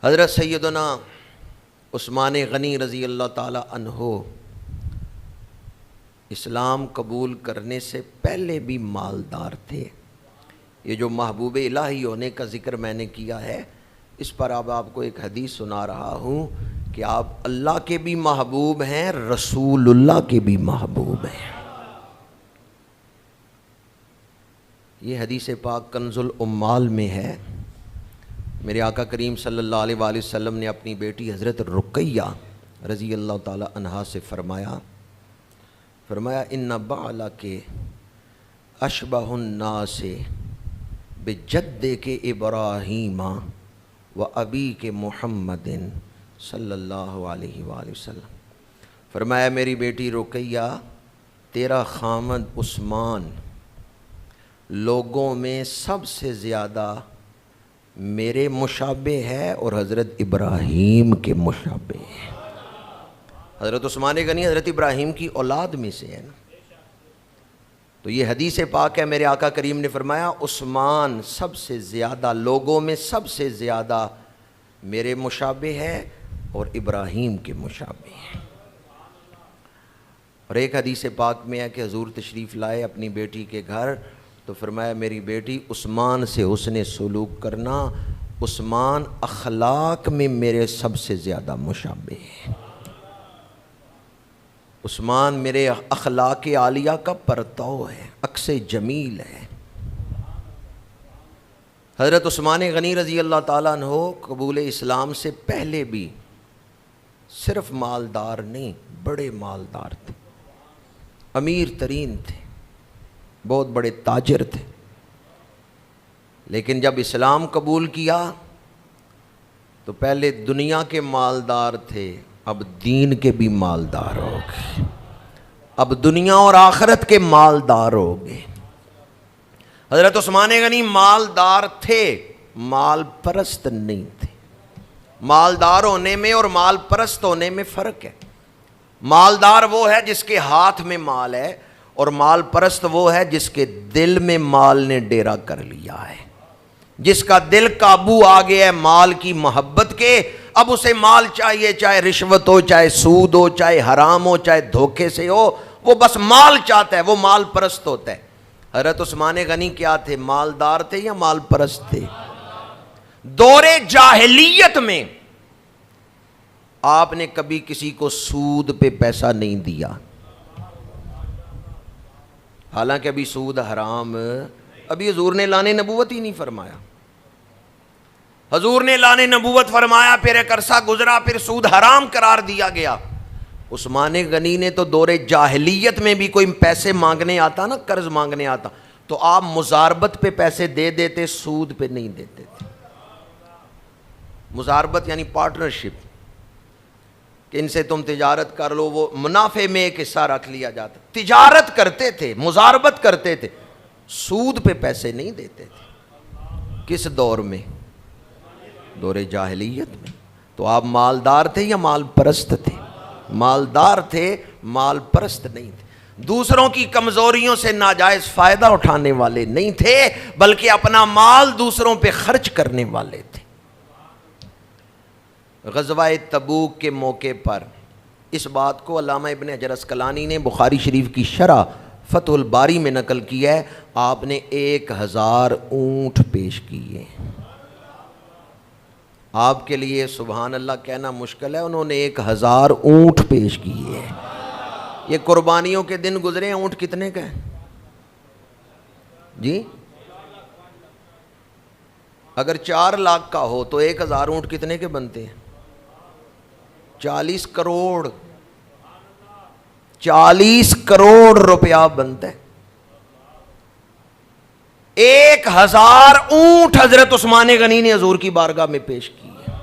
حضرت سیدنا عثمان غنی رضی اللہ تعالی عنہ اسلام قبول کرنے سے پہلے بھی مالدار تھے. یہ جو محبوب الہی ہونے کا ذکر میں نے کیا ہے، اس پر اب آپ کو ایک حدیث سنا رہا ہوں کہ آپ اللہ کے بھی محبوب ہیں، رسول اللہ کے بھی محبوب ہیں. یہ حدیث پاک کنز الاموال میں ہے. میرے آقا کریم صلی اللہ علیہ وآلہ وسلم نے اپنی بیٹی حضرت رقیہ رضی اللہ تعالی عنہا سے فرمایا ان بعلک اشبہ الناس بجدک ابراہیم و ابیک محمد صلی اللہ علیہ وآلہ وسلم. فرمایا میری بیٹی رقیہ، تیرا خامد عثمان لوگوں میں سب سے زیادہ میرے مشابہ ہے اور حضرت ابراہیم کے مشابہ ہے. حضرت عثمان غنی حضرت ابراہیم کی اولاد میں سے ہے نا. تو یہ حدیث پاک ہے. میرے آقا کریم نے فرمایا عثمان سب سے زیادہ لوگوں میں سب سے زیادہ میرے مشابہ ہے اور ابراہیم کے مشابہ ہے. اور ایک حدیث پاک میں ہے کہ حضور تشریف لائے اپنی بیٹی کے گھر تو فرمایا میری بیٹی عثمان سے حسن سلوک کرنا، عثمان اخلاق میں میرے سب سے زیادہ مشابہ ہے. عثمان میرے اخلاق عالیہ کا پرتو ہے، عکس جمیل ہے. حضرت عثمان غنی رضی اللہ تعالیٰ عنہ قبول اسلام سے پہلے بھی صرف مالدار نہیں، بڑے مالدار تھے، امیر ترین تھے، بہت بڑے تاجر تھے. لیکن جب اسلام قبول کیا تو پہلے دنیا کے مالدار تھے، اب دین کے بھی مالدار ہو گئے، اب دنیا اور آخرت کے مالدار ہو گئے. حضرت عثمان غنی مالدار تھے، مال پرست نہیں تھے. مالدار ہونے میں اور مال پرست ہونے میں فرق ہے. مالدار وہ ہے جس کے ہاتھ میں مال ہے، اور مال پرست وہ ہے جس کے دل میں مال نے ڈیرا کر لیا ہے، جس کا دل قابو آ گیا ہے مال کی محبت کے. اب اسے مال چاہیے، چاہے رشوت ہو، چاہے سود ہو، چاہے حرام ہو، چاہے دھوکے سے ہو، وہ بس مال چاہتا ہے، وہ مال پرست ہوتا ہے. حضرت عثمان غنی کیا تھے؟ مالدار تھے یا مال پرست تھے؟ دور جاہلیت میں آپ نے کبھی کسی کو سود پہ پیسہ نہیں دیا، حالانکہ ابھی سود حرام، ابھی حضور نے اعلان نبوت ہی نہیں فرمایا. حضور نے اعلان نبوت فرمایا، پھر ایک عرصہ گزرا، پھر سود حرام قرار دیا گیا. عثمان غنی نے تو دور جاہلیت میں بھی کوئی پیسے مانگنے آتا نا، قرض مانگنے آتا، تو آپ مزاربت پہ پیسے دے دیتے، سود پہ نہیں دیتے تھے. مزاربت یعنی پارٹنرشپ، کہ ان سے تم تجارت کر لو، وہ منافع میں ایک حصہ رکھ لیا جاتا. تجارت کرتے تھے، مزاربت کرتے تھے، سود پہ پیسے نہیں دیتے تھے. کس دور میں؟ دور جاہلیت میں. تو آپ مالدار تھے یا مال پرست تھے؟ مالدار تھے، مال پرست نہیں تھے. دوسروں کی کمزوریوں سے ناجائز فائدہ اٹھانے والے نہیں تھے، بلکہ اپنا مال دوسروں پہ خرچ کرنے والے تھے. غزوہ تبوک کے موقع پر اس بات کو علامہ ابن حجر عسقلانی نے بخاری شریف کی شرح فتح الباری میں نقل کیا ہے. آپ نے 1000 اونٹ پیش کیے. آپ کے لیے سبحان اللہ کہنا مشکل ہے، انہوں نے 1000 اونٹ پیش کیے. یہ قربانیوں کے دن گزرے ہیں، اونٹ کتنے کا ہے جی؟ اگر 4 لاکھ کا ہو تو 1000 اونٹ کتنے کے بنتے ہیں؟ 40 کروڑ. 40 کروڑ روپیہ بنتا ہے. 1000 اونٹ حضرت عثمان غنی نے حضور کی بارگاہ میں پیش کی ہے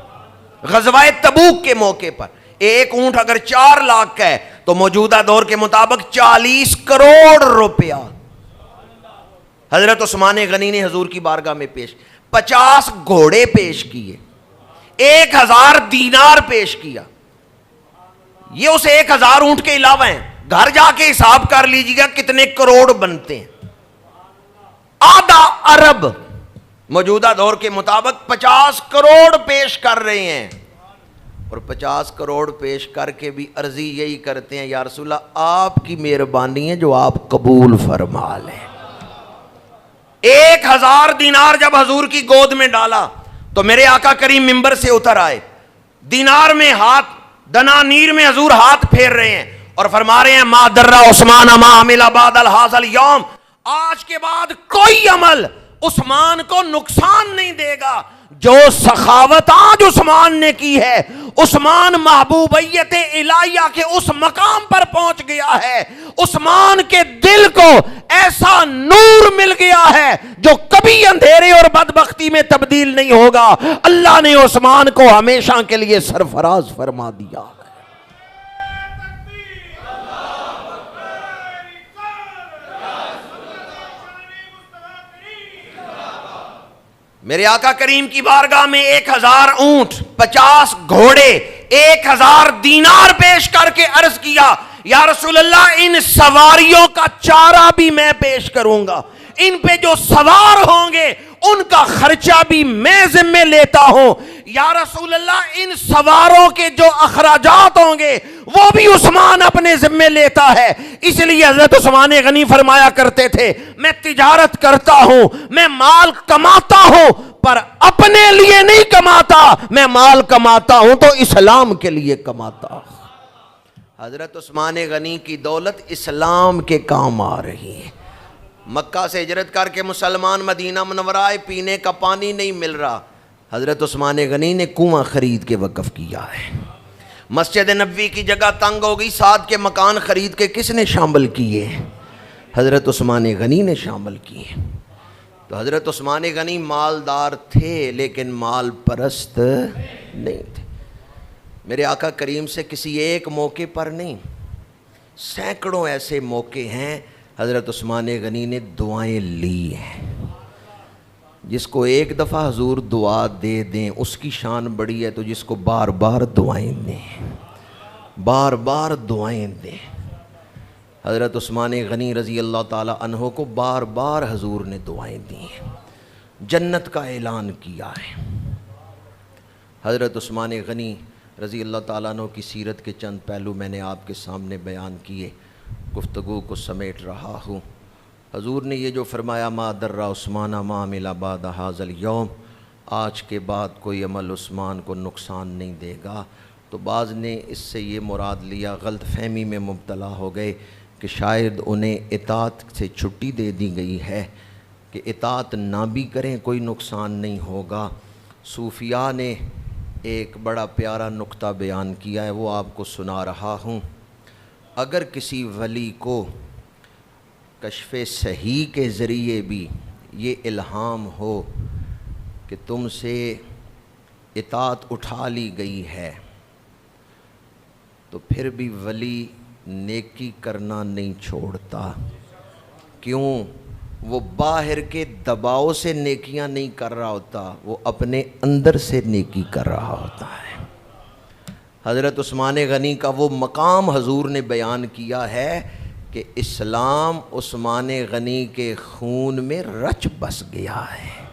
غزوہ تبوک کے موقع پر. ایک اونٹ اگر 4 لاکھ کا ہے تو موجودہ دور کے مطابق 40 کروڑ روپیہ حضرت عثمان غنی نے حضور کی بارگاہ میں پیش. 50 گھوڑے پیش کیے، 1000 دینار پیش کیا. یہ اس 1000 اونٹ کے علاوہ ہیں. گھر جا کے حساب کر لیجیے گا کتنے کروڑ بنتے ہیں. آدھا ارب موجودہ دور کے مطابق 50 کروڑ پیش کر رہے ہیں. اور 50 کروڑ پیش کر کے بھی عرضی یہی کرتے ہیں، یا رسول اللہ آپ کی مہربانی ہے جو آپ قبول فرما لیں. 1000 دینار جب حضور کی گود میں ڈالا تو میرے آقا کریم منبر سے اتر آئے. دینار میں ہاتھ، دنانیر میں حضور ہاتھ پھیر رہے ہیں اور فرما رہے ہیں ما در عثمان ما عمل بعد هذا اليوم، آج کے بعد کوئی عمل عثمان کو نقصان نہیں دے گا. جو سخاوت آج عثمان نے کی ہے، عثمان محبوبیت الہیہ کے اس مقام پر پہنچ گیا ہے. عثمان کے دل کو ایسا نور مل گیا ہے جو کبھی اندھیرے اور بدبختی میں تبدیل نہیں ہوگا. اللہ نے عثمان کو ہمیشہ کے لیے سرفراز فرما دیا. میرے آقا کریم کی بارگاہ میں 1000 اونٹ، 50 گھوڑے، 1000 دینار پیش کر کے عرض کیا یا رسول اللہ ان سواریوں کا چارہ بھی میں پیش کروں گا، ان پہ جو سوار ہوں گے ان کا خرچہ بھی میں ذمہ لیتا ہوں. یا رسول اللہ ان سواروں کے جو اخراجات ہوں گے وہ بھی عثمان اپنے ذمہ لیتا ہے. اس لیے حضرت عثمان غنی فرمایا کرتے تھے میں تجارت کرتا ہوں، میں مال کماتا ہوں، پر اپنے لیے نہیں کماتا، میں مال کماتا ہوں تو اسلام کے لیے کماتا ہوں. حضرت عثمان غنی کی دولت اسلام کے کام آ رہی ہے. مکہ سے ہجرت کر کے مسلمان مدینہ منورہ آئے، پینے کا پانی نہیں مل رہا. حضرت عثمان غنی نے کنواں خرید کے وقف کیا ہے. مسجد نبوی کی جگہ تنگ ہو گئی، 7 کے مکان خرید کے کس نے شامل کیے؟ حضرت عثمان غنی نے شامل کیے. تو حضرت عثمان غنی مالدار تھے لیکن مال پرست نہیں تھے. میرے آقا کریم سے کسی ایک موقع پر نہیں، سینکڑوں ایسے موقع ہیں حضرت عثمان غنی نے دعائیں لی ہیں. جس کو ایک دفعہ حضور دعا دے دیں اس کی شان بڑی ہے، تو جس کو بار بار دعائیں دیں، بار بار دعائیں دیں. حضرت عثمان غنی رضی اللہ تعالی عنہ کو بار بار حضور نے دعائیں دی ہیں، جنت کا اعلان کیا ہے. حضرت عثمان غنی رضی اللہ تعالیٰ عنہ کی سیرت کے چند پہلو میں نے آپ کے سامنے بیان کیے، گفتگو کو سمیٹ رہا ہوں. حضور نے یہ جو فرمایا ما در عثمان ما عمل بعد هذا اليوم، آج کے بعد کوئی عمل عثمان کو نقصان نہیں دے گا، تو بعض نے اس سے یہ مراد لیا، غلط فہمی میں مبتلا ہو گئے کہ شاید انہیں اطاعت سے چھٹی دے دی گئی ہے کہ اطاعت نہ بھی کریں کوئی نقصان نہیں ہوگا۔ صوفیاء نے ایک بڑا پیارا نقطہ بیان کیا ہے، وہ آپ کو سنا رہا ہوں۔ اگر کسی ولی کو کشف صحیح کے ذریعے بھی یہ الہام ہو کہ تم سے اطاعت اٹھا لی گئی ہے، تو پھر بھی ولی نیکی کرنا نہیں چھوڑتا۔ کیوں؟ وہ باہر کے دباؤ سے نیکیاں نہیں کر رہا ہوتا، وہ اپنے اندر سے نیکی کر رہا ہوتا ہے۔ حضرت عثمان غنی کا وہ مقام حضور نے بیان کیا ہے کہ اسلام عثمان غنی کے خون میں رچ بس گیا ہے۔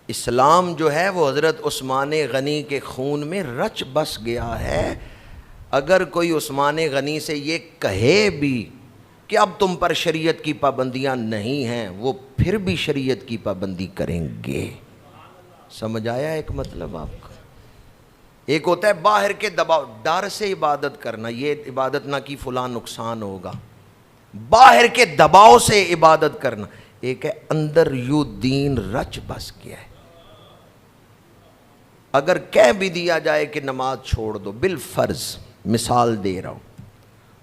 اسلام جو ہے وہ حضرت عثمان غنی کے خون میں رچ بس گیا ہے۔ اگر کوئی عثمان غنی سے یہ کہے بھی کہ اب تم پر شریعت کی پابندیاں نہیں ہیں، وہ پھر بھی شریعت کی پابندی کریں گے۔ سمجھ آیا ایک مطلب آپ کو؟ ایک ہوتا ہے باہر کے دباؤ، ڈر سے عبادت کرنا، یہ عبادت نہ کی فلاں نقصان ہوگا، باہر کے دباؤ سے عبادت کرنا۔ ایک ہے اندر یوں دین رچ بس گیا ہے۔ اگر کہہ بھی دیا جائے کہ نماز چھوڑ دو بالفرض، مثال دے رہا ہوں،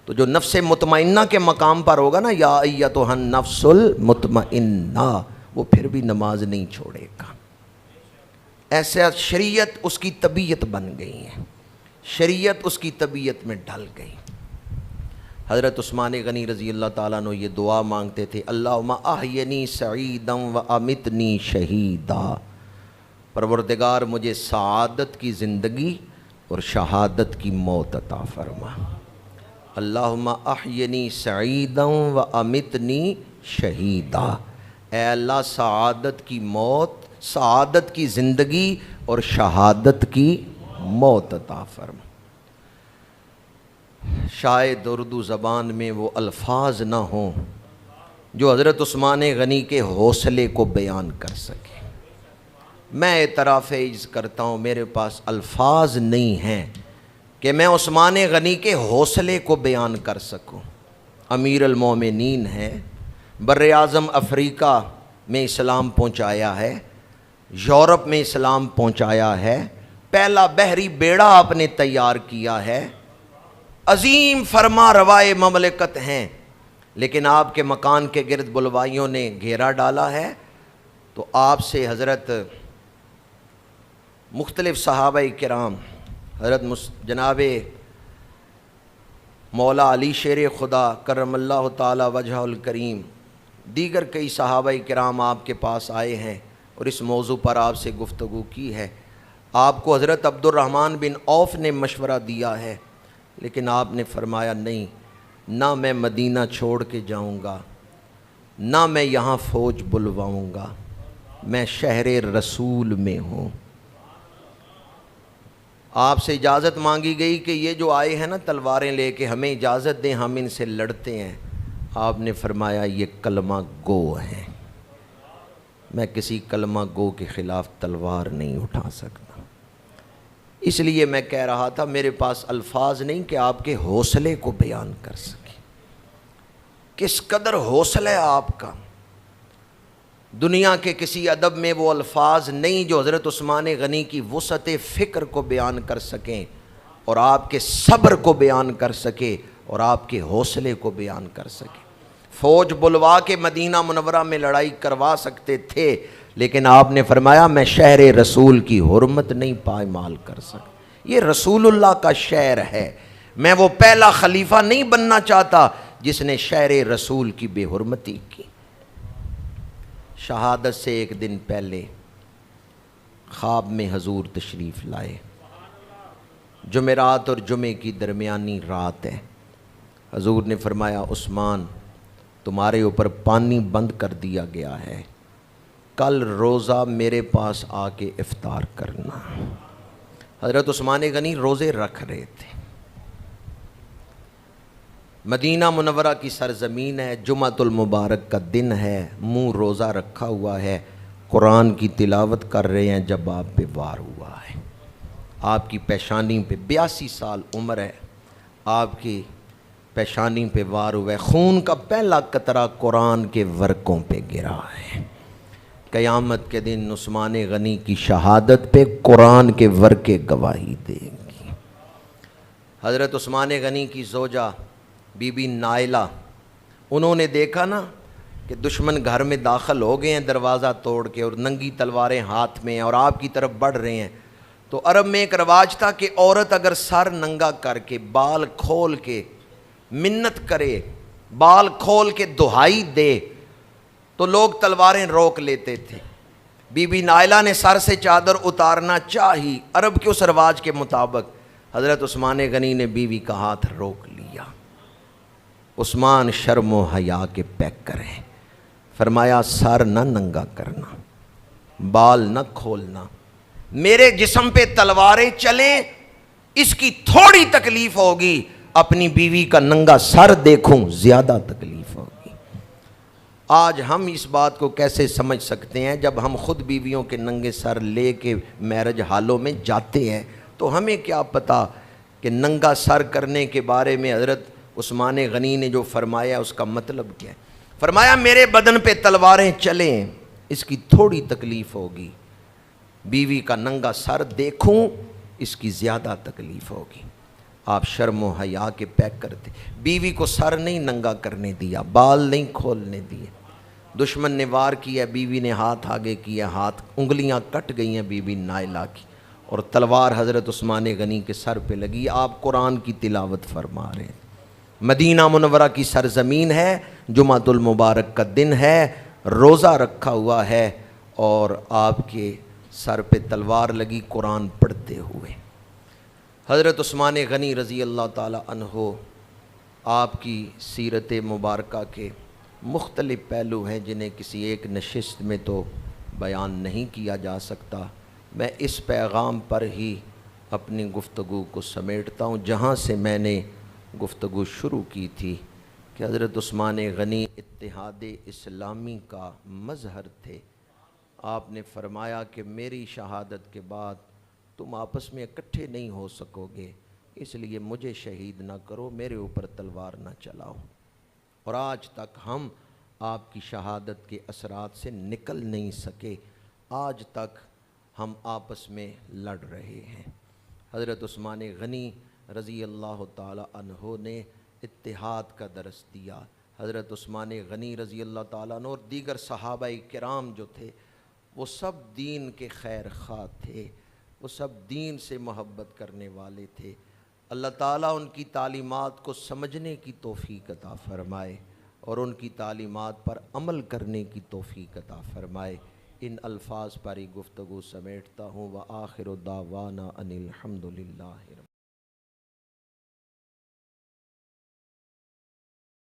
تو جو نفس مطمئنہ کے مقام پر ہوگا نا، یا ایتھا النفس المطمئنہ، وہ پھر بھی نماز نہیں چھوڑے گا۔ ایسا شریعت اس کی طبیعت بن گئی ہے، شریعت اس کی طبیعت میں ڈل گئی۔ حضرت عثمان غنی رضی اللہ تعالیٰ عنہ یہ دعا مانگتے تھے، اللہم احینی سعیدا و امتنی شہیدا، پروردگار مجھے سعادت کی زندگی اور شہادت کی موت عطا فرما۔ اللہم احینی سعیدا و امتنی شہیدا، اے اللہ سعادت کی موت، سعادت کی زندگی اور شہادت کی موت عطا فرما۔ شاید اردو زبان میں وہ الفاظ نہ ہوں جو حضرت عثمان غنی کے حوصلے کو بیان کر سکے۔ میں اعتراف عجز کرتا ہوں، میرے پاس الفاظ نہیں ہیں کہ میں عثمان غنی کے حوصلے کو بیان کر سکوں۔ امیر المومنین ہیں، بر اعظم افریقہ میں اسلام پہنچایا ہے، یورپ میں اسلام پہنچایا ہے، پہلا بحری بیڑا آپ نے تیار کیا ہے، عظیم فرما روائے مملکت ہیں، لیکن آپ کے مکان کے گرد بلوائیوں نے گھیرا ڈالا ہے۔ تو آپ سے حضرت مختلف صحابہ کرام، حضرت جناب مولا علی شیر خدا کرم اللہ تعالی وجہ الکریم، دیگر کئی صحابہ کرام آپ کے پاس آئے ہیں اور اس موضوع پر آپ سے گفتگو کی ہے۔ آپ کو حضرت عبد الرحمن بن عوف نے مشورہ دیا ہے، لیکن آپ نے فرمایا نہیں، نہ میں مدینہ چھوڑ کے جاؤں گا، نہ میں یہاں فوج بلواؤں گا، میں شہر رسول میں ہوں۔ آپ سے اجازت مانگی گئی کہ یہ جو آئے ہیں نا تلواریں لے کے، ہمیں اجازت دیں، ہم ان سے لڑتے ہیں۔ آپ نے فرمایا یہ کلمہ گو ہیں، میں کسی کلمہ گو کے خلاف تلوار نہیں اٹھا سکتا۔ اس لیے میں کہہ رہا تھا میرے پاس الفاظ نہیں کہ آپ کے حوصلے کو بیان کر سکے۔ کس قدر حوصلہ ہے آپ کا، دنیا کے کسی ادب میں وہ الفاظ نہیں جو حضرت عثمان غنی کی وسعت فکر کو بیان کر سکیں، اور آپ کے صبر کو بیان کر سکے، اور آپ کے حوصلے کو بیان کر سکے۔ فوج بلوا کے مدینہ منورہ میں لڑائی کروا سکتے تھے، لیکن آپ نے فرمایا میں شہر رسول کی حرمت نہیں پائمال کر سکتا۔ یہ رسول اللہ کا شہر ہے، میں وہ پہلا خلیفہ نہیں بننا چاہتا جس نے شہر رسول کی بے حرمتی کی۔ شہادت سے ایک دن پہلے خواب میں حضور تشریف لائے، جمعرات اور جمعے کی درمیانی رات ہے۔ حضور نے فرمایا عثمان تمہارے اوپر پانی بند کر دیا گیا ہے، کل روزہ میرے پاس آ کے افطار کرنا۔ حضرت عثمان غنی روزے رکھ رہے تھے، مدینہ منورہ کی سرزمین ہے، جمعۃ المبارک کا دن ہے، منہ روزہ رکھا ہوا ہے، قرآن کی تلاوت کر رہے ہیں جب آپ پہ وار ہوا ہے۔ آپ کی پیشانی پہ 82 سال عمر ہے، آپ کی پیشانی پہ وار ہوا ہے، خون کا پہلا قطرہ قرآن کے ورقوں پہ گرا ہے۔ قیامت کے دن عثمان غنی کی شہادت پہ قرآن کے ورقے گواہی دیں گی۔ حضرت عثمان غنی کی زوجہ بی بی نائلہ، انہوں نے دیکھا نا کہ دشمن گھر میں داخل ہو گئے ہیں دروازہ توڑ کے، اور ننگی تلواریں ہاتھ میں ہیں اور آپ کی طرف بڑھ رہے ہیں۔ تو عرب میں ایک رواج تھا کہ عورت اگر سر ننگا کر کے بال کھول کے منت کرے، بال کھول کے دہائی دے، تو لوگ تلواریں روک لیتے تھے۔ بی بی نائلہ نے سر سے چادر اتارنا چاہی، عرب کے اس رواج کے مطابق حضرت عثمان غنی نے بیوی کا ہاتھ روک لیا۔ عثمان شرم و حیا کے پیک کریں، فرمایا سر نہ ننگا کرنا، بال نہ کھولنا، میرے جسم پہ تلواریں چلیں اس کی تھوڑی تکلیف ہوگی، اپنی بیوی کا ننگا سر دیکھوں زیادہ تکلیف ہوگی۔ آج ہم اس بات کو کیسے سمجھ سکتے ہیں؟ جب ہم خود بیویوں کے ننگے سر لے کے میرج ہالوں میں جاتے ہیں تو ہمیں کیا پتہ کہ ننگا سر کرنے کے بارے میں حضرت عثمان غنی نے جو فرمایا اس کا مطلب کیا ہے۔ فرمایا میرے بدن پہ تلواریں چلیں اس کی تھوڑی تکلیف ہوگی، بیوی کا ننگا سر دیکھوں اس کی زیادہ تکلیف ہوگی۔ آپ شرم و حیا کے پیک کرتے، بیوی کو سر نہیں ننگا کرنے دیا، بال نہیں کھولنے دیے۔ دشمن نے وار کیا، بیوی نے ہاتھ آگے کیا، ہاتھ انگلیاں کٹ گئی ہیں بی بی نائلہ کی، اور تلوار حضرت عثمان غنی کے سر پہ لگی۔ آپ قرآن کی تلاوت فرما رہے ہیں، مدینہ منورہ کی سرزمین ہے، جمعۃ المبارک کا دن ہے، روزہ رکھا ہوا ہے، اور آپ کے سر پہ تلوار لگی قرآن پڑھتے ہوئے۔ حضرت عثمان غنی رضی اللہ تعالی عنہ، آپ کی سیرت مبارکہ کے مختلف پہلو ہیں جنہیں کسی ایک نشست میں تو بیان نہیں کیا جا سکتا۔ میں اس پیغام پر ہی اپنی گفتگو کو سمیٹتا ہوں جہاں سے میں نے گفتگو شروع کی تھی کہ حضرت عثمان غنی اتحاد اسلامی کا مظہر تھے۔ آپ نے فرمایا کہ میری شہادت کے بعد تم آپس میں اکٹھے نہیں ہو سکو گے، اس لیے مجھے شہید نہ کرو، میرے اوپر تلوار نہ چلاؤ۔ اور آج تک ہم آپ کی شہادت کے اثرات سے نکل نہیں سکے، آج تک ہم آپس میں لڑ رہے ہیں۔ حضرت عثمان غنی رضی اللہ تعالی عنہ نے اتحاد کا درس دیا۔ حضرت عثمان غنی رضی اللہ تعالیٰ عنہ اور دیگر صحابہ کرام جو تھے وہ سب دین کے خیر خواہ تھے، وہ سب دین سے محبت کرنے والے تھے۔ اللہ تعالیٰ ان کی تعلیمات کو سمجھنے کی توفیق عطا فرمائے اور ان کی تعلیمات پر عمل کرنے کی توفیق عطا فرمائے۔ ان الفاظ پر ہی گفتگو سمیٹتا ہوں، وآخر دعوانا ان الحمد للہ۔